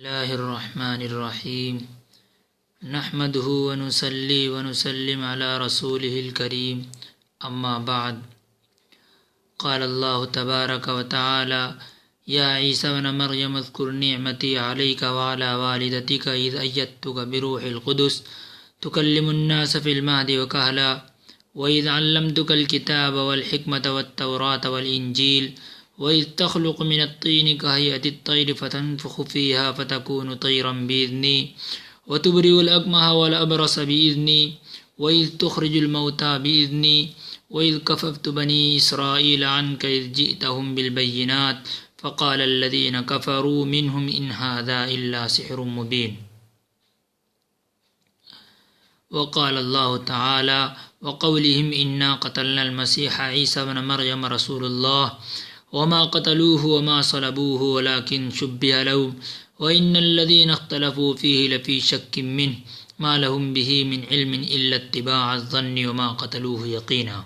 اللہ الرحمن الرحیم نحمده ونصلی ونسلم علی رسوله الکریم اما بعد قال اللہ تبارک وتعالی یا عیسی ابن مریم اذکر نعمتی علیک وعلی والدتک اذ ایدتک بروح القدس تکلم الناس فی المہد وکہلا وَإِذْ عَلَّمْتُكَ الْكِتَابَ وَالْحِكْمَةَ وَالتَّوْرَاةَ وَالْإِنْجِيلَ وَإِذْ تَخْلُقُ مِنَ الطِّينِ كَهَيْئَةِ الطَّيْرِ فَتَنفُخُ فِيهَا فَتَكُونُ طَيْرًا بِإِذْنِي وَتُبْرِئُ الْأَكْمَهَ وَالْأَبْرَصَ بِإِذْنِي وَإِذْ تُخْرِجُ الْمَوْتَى بِإِذْنِي وَإِذْ كَفَفْتُ بَنِي إِسْرَائِيلَ عَنْكَ إِذْ جِئْتَهُم بِالْبَيِّنَاتِ فَقَالَ الَّذِينَ كَفَرُوا مِنْهُمْ إِنْ هَذَا إِلَّا سِحْرٌ مُبِينٌ وقال اللہ تعالی وقولهم إنا قتلنا المسيح عيسى ابن مريم رسول الله وما قتلوه وما صلبوه ولكن شبه لهم وإن الذين اختلفوا فيه لفي شك منه ما لهم به من علم إلا اتباع الظن وما قتلوه يقينا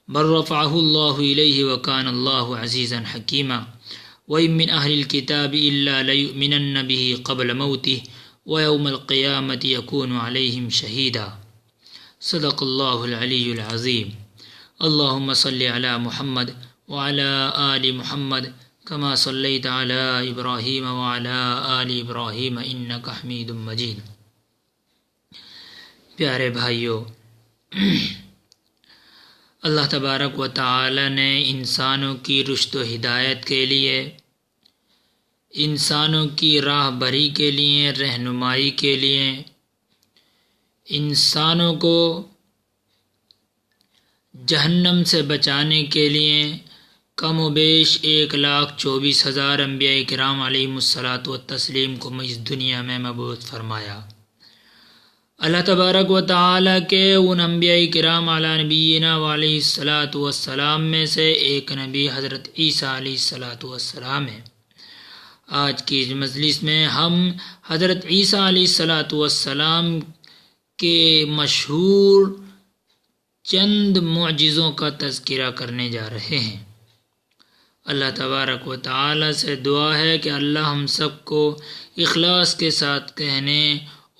بل رفعه الله إليه وكان الله عزيزا حكيما وإن من أهل الكتاب إلا ليؤمنن به قبل موته ويوم القيامة يكون عليهم شهيدا صدق الله العلي العظيم اللهم صل على محمد وعلى آل محمد كما صليت على إبراهيم وعلى آل إبراهيم إنك حميد مجيد۔ پیارے بھائیو، اللہ تبارک و تعالی نے انسانوں کی رشد و ہدایت کے لیے، انسانوں کی راہ بری کے لیے، رہنمائی کے لیے، انسانوں کو جہنم سے بچانے کے لیے کم و بیش 1,24,000 انبیاء کرام علیہم الصلاۃ والتسلیم کو اس دنیا میں مبعوث فرمایا۔ اللہ تبارک و تعالیٰ کے ان انبیاء کرام علی نبینا علیہ الصلاۃ والسلام میں سے ایک نبی حضرت عیسیٰ علیہ الصلاۃ والسلام ہے۔ آج کی اس مجلس میں ہم حضرت عیسیٰ علیہ الصلاۃ والسلام کے مشہور چند معجزوں کا تذکرہ کرنے جا رہے ہیں۔ اللہ تبارک و تعالی سے دعا ہے کہ اللہ ہم سب کو اخلاص کے ساتھ کہنے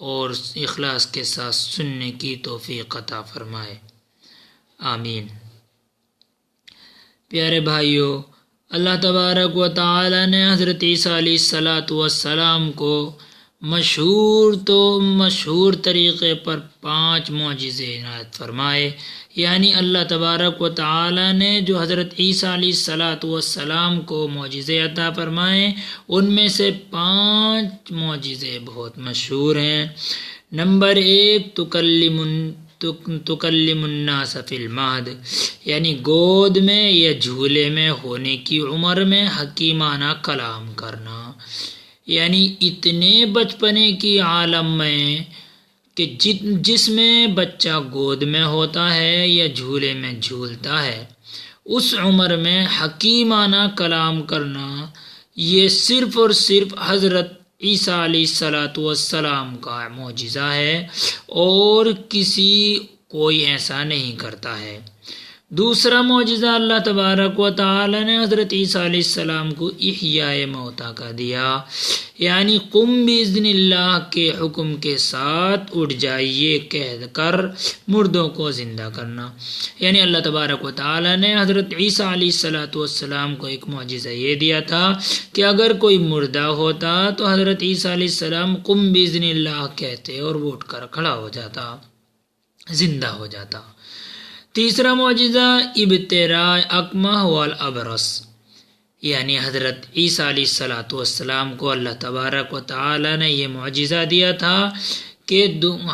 اور اخلاص کے ساتھ سننے کی توفیق عطا فرمائے، آمین۔ پیارے بھائیو، اللہ تبارک و تعالی نے حضرت عیسیٰ علیہ الصلاۃ والسلام کو مشہور طریقے پر 5 معجزے عنایت فرمائے، یعنی اللہ تبارک و تعالی نے جو حضرت عیسیٰ علیہ الصلاۃ والسلام کو معجزے عطا فرمائے ان میں سے 5 معجزے بہت مشہور ہیں۔ نمبر 1، تکلم الناس فی المہد، یعنی گود میں یا جھولے میں ہونے کی عمر میں حکیمانہ کلام کرنا، یعنی اتنے بچپنے کی عالم میں کہ جس میں بچہ گود میں ہوتا ہے یا جھولے میں جھولتا ہے، اس عمر میں حکیمانہ کلام کرنا، یہ صرف اور صرف حضرت عیسیٰ علیہ الصلاۃ والسلام کا معجزہ ہے اور کوئی ایسا نہیں کرتا ہے۔ دوسرا معجزہ اللہ تبارک و تعالی نے حضرت عیسیٰ علیہ السلام کو احیاء موتا کا دیا، یعنی قم باذن اللہ کے حکم کے ساتھ اٹھ جائیے کہہ کر مردوں کو زندہ کرنا، یعنی اللہ تبارک و تعالی نے حضرت عیسیٰ علیہ الصلاۃ والسلام کو ایک معجزہ یہ دیا تھا کہ اگر کوئی مردہ ہوتا تو حضرت عیسیٰ علیہ السلام قم باذن اللہ کہتے اور وہ اٹھ کر کھڑا ہو جاتا، زندہ ہو جاتا۔ تیسرا معجزہ ابتراء اکمہ والابرص، یعنی حضرت عیسیٰ علیہ الصلاۃ والسلام کو اللہ تبارک و تعالی نے یہ معجزہ دیا تھا کہ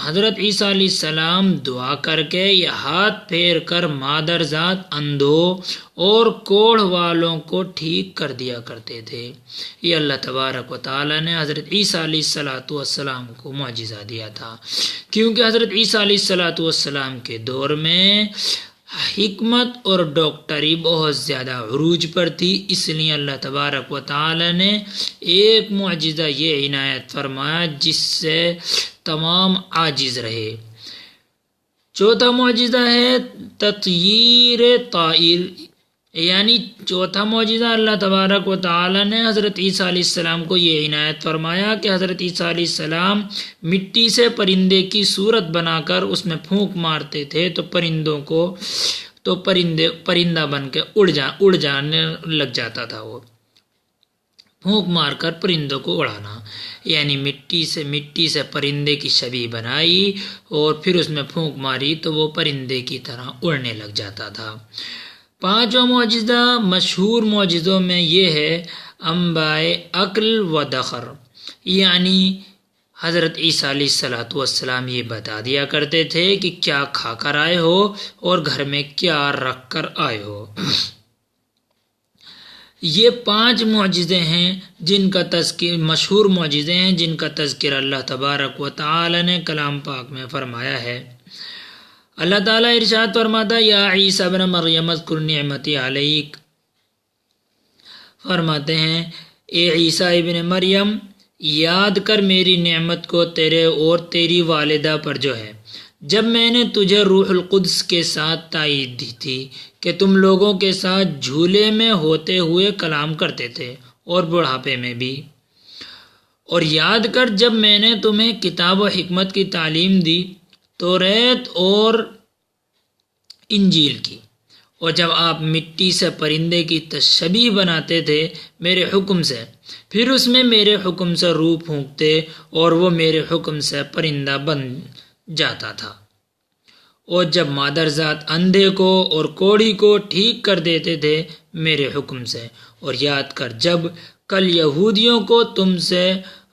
حضرت عیسیٰ علیہ السلام دعا کر کے یا ہاتھ پھیر کر مادر ذات اندھوں اور کوڑھ والوں کو ٹھیک کر دیا کرتے تھے۔ یہ اللہ تبارک و تعالی نے حضرت عیسیٰ علیہ الصلاۃ والسلام کو معجزہ دیا تھا، کیونکہ حضرت عیسیٰ علیہ الصلاۃ والسلام کے دور میں حکمت اور ڈاکٹری بہت زیادہ عروج پر تھی، اس لیے اللہ تبارک و تعالی نے ایک معجزہ یہ عنایت فرمایا جس سے تمام عاجز رہے۔ چوتھا معجزہ ہے تطییر طائر، یعنی چوتھا معجزہ اللہ تبارک و تعالی نے حضرت عیسیٰ علیہ السلام کو یہ عنایت فرمایا کہ حضرت عیسیٰ علیہ السلام مٹی سے پرندے کی صورت بنا کر اس میں پھونک مارتے تھے تو پرندہ بن کے اڑ جانے لگ جاتا تھا. وہ پھونک مار کر پرندوں کو اڑانا، یعنی مٹی سے پرندے کی شبیہ بنائی اور پھر اس میں پھونک ماری تو وہ پرندے کی طرح اڑنے لگ جاتا تھا. پانچواں معجزہ مشہور معجزوں میں یہ ہے انبائے عقل و دخر، یعنی حضرت عیسیٰ علیہ السلام یہ بتا دیا کرتے تھے کہ کیا کھا کر آئے ہو اور گھر میں کیا رکھ کر آئے ہو. یہ 5 معجزے ہیں مشہور معجزے ہیں جن کا تذکرہ اللہ تبارک و تعالی نے کلام پاک میں فرمایا ہے. اللہ تعالیٰ ارشاد فرماتا یا عیسیٰ ابن مریم اذکر نعمتی علیک، فرماتے ہیں اے عیسیٰ ابن مریم یاد کر میری نعمت کو تیرے اور تیری والدہ پر جو ہے، جب میں نے تجھے روح القدس کے ساتھ تائید دی تھی کہ تم لوگوں کے ساتھ جھولے میں ہوتے ہوئے کلام کرتے تھے اور بڑھاپے میں بھی. اور یاد کر جب میں نے تمہیں کتاب و حکمت کی تعلیم دی، توریت اور انجیل کی، اور جب آپ مٹی سے پرندے کی تشبیہ بناتے تھے میرے حکم سے، پھر اس میں میرے حکم سے روح پھونکتے اور وہ میرے حکم سے پرندہ بن جاتا تھا. اور جب مادرزاد اندھے کو اور کوڑی کو ٹھیک کر دیتے تھے میرے حکم سے. اور یاد کر جب کل یہودیوں کو تم سے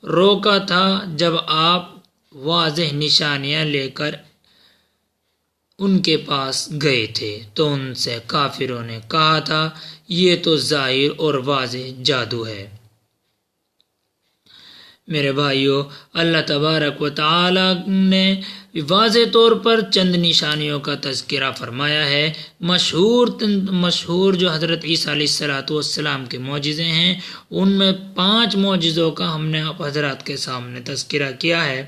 روکا تھا جب آپ واضح نشانیاں لے کر ان کے پاس گئے تھے تو ان سے کافروں نے کہا تھا یہ تو ظاہر اور واضح جادو ہے. میرے بھائیو، اللہ تبارک و تعالی نے واضح طور پر چند نشانیوں کا تذکرہ فرمایا ہے. مشہور جو حضرت عیسیٰ علیہ السلام کے معجزے ہیں ان میں 5 معجزوں کا ہم نے آپ حضرات کے سامنے تذکرہ کیا ہے.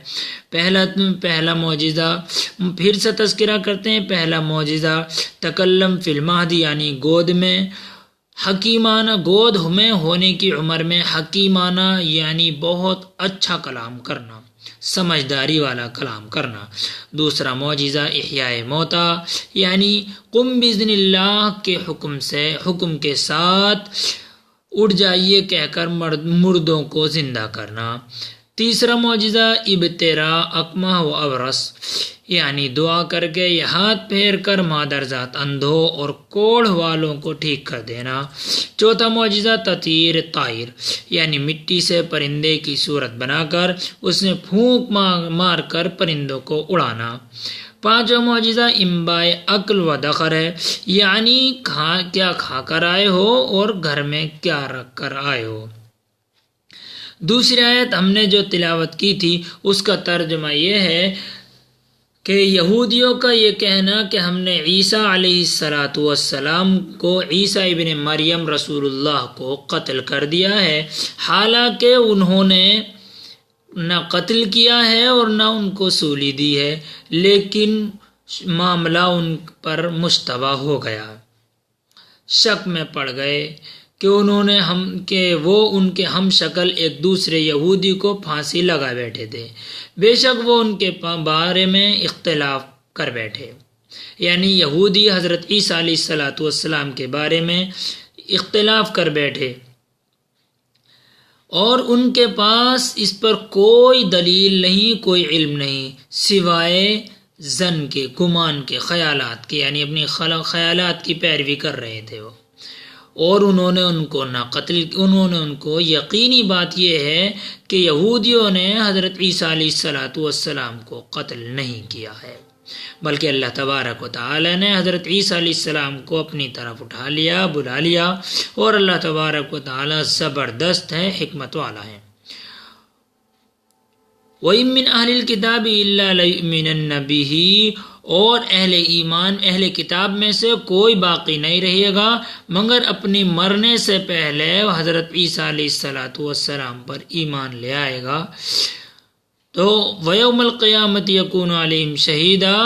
پہلا معجزہ پھر سے تذکرہ کرتے ہیں. پہلا معجزہ تکلم فی المہد، یعنی گود میں حکیمانہ، گود میں ہونے کی عمر میں حکیمانہ یعنی بہت اچھا کلام کرنا، سمجھداری والا کلام کرنا. دوسرا معجزہ احیاء موتا، یعنی قم باذن اللہ کے حکم کے ساتھ اٹھ جائیے کہہ کر مردوں کو زندہ کرنا. تیسرا معجزہ ابترا اکمہ و ابرس، یعنی دعا کر کے یا ہاتھ پھیر کر مادرزاد اندھوں اور کوڑھ والوں کو ٹھیک کر دینا. چوتھا معجزہ تطیر طائر، یعنی مٹی سے پرندے کی صورت بنا کر اس نے پھونک مار کر پرندوں کو اڑانا. پانچواں معجزہ انبائے عقل و دخر ہے، یعنی کیا کھا کر آئے ہو اور گھر میں کیا رکھ کر آئے ہو. دوسری آیت ہم نے جو تلاوت کی تھی اس کا ترجمہ یہ ہے کہ یہودیوں کا یہ کہنا کہ ہم نے عیسیٰ علیہ السلام کو، عیسیٰ ابن مریم رسول اللہ کو قتل کر دیا ہے، حالانکہ انہوں نے نہ قتل کیا ہے اور نہ ان کو سولی دی ہے، لیکن معاملہ ان پر مشتبہ ہو گیا، شک میں پڑ گئے کہ وہ ان کے ہم شکل ایک دوسرے یہودی کو پھانسی لگا بیٹھے تھے. بے شک وہ ان کے بارے میں اختلاف کر بیٹھے، یعنی یہودی حضرت عیسیٰ علیہ السلام کے بارے میں اختلاف کر بیٹھے اور ان کے پاس اس پر کوئی دلیل نہیں، کوئی علم نہیں، سوائے ظن کے، گمان کے، خیالات کے، یعنی اپنی خیالات کی پیروی کر رہے تھے وہ. اور انہوں نے ان کو یقینی بات یہ ہے کہ یہودیوں نے حضرت عیسیٰ علیہ السلام کو قتل نہیں کیا ہے، بلکہ اللہ تبارک و تعالی نے حضرت عیسیٰ علیہ السلام کو اپنی طرف بلا لیا، اور اللہ تبارک و تعالی زبردست ہے، حکمت والا ہے. وَإِن مِّنْ أَهْلِ الْكِتَابِ إِلَّا لَيُؤْمِنَنَّ بِهِ، اور اہل ایمان، اہل کتاب میں سے کوئی باقی نہیں رہے گا مگر اپنی مرنے سے پہلے حضرت عیسیٰ علیہ السلام پر ایمان لے آئے گا. تو وَيَوْمَ الْقِيَامَةِ يَكُونُ عَلَيْهِمْ شَهِيدًا،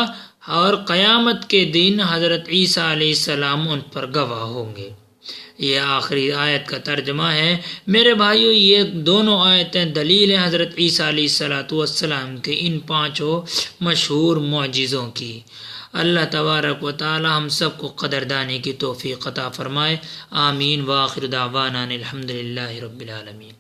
اور قیامت کے دن حضرت عیسیٰ علیہ السلام ان پر گواہ ہوں گے۔ یہ آخری آیت کا ترجمہ ہے۔ میرے بھائیو، یہ دونوں آیتیں دلیل ہیں حضرت عیسیٰ علیہ السلام کے ان 5 مشہور معجزوں کی۔ اللہ تبارک و تعالی ہم سب کو قدردانی کی توفیق عطا فرمائے۔ آمین۔ وآخر دعوانا الحمدللہ رب العالمین۔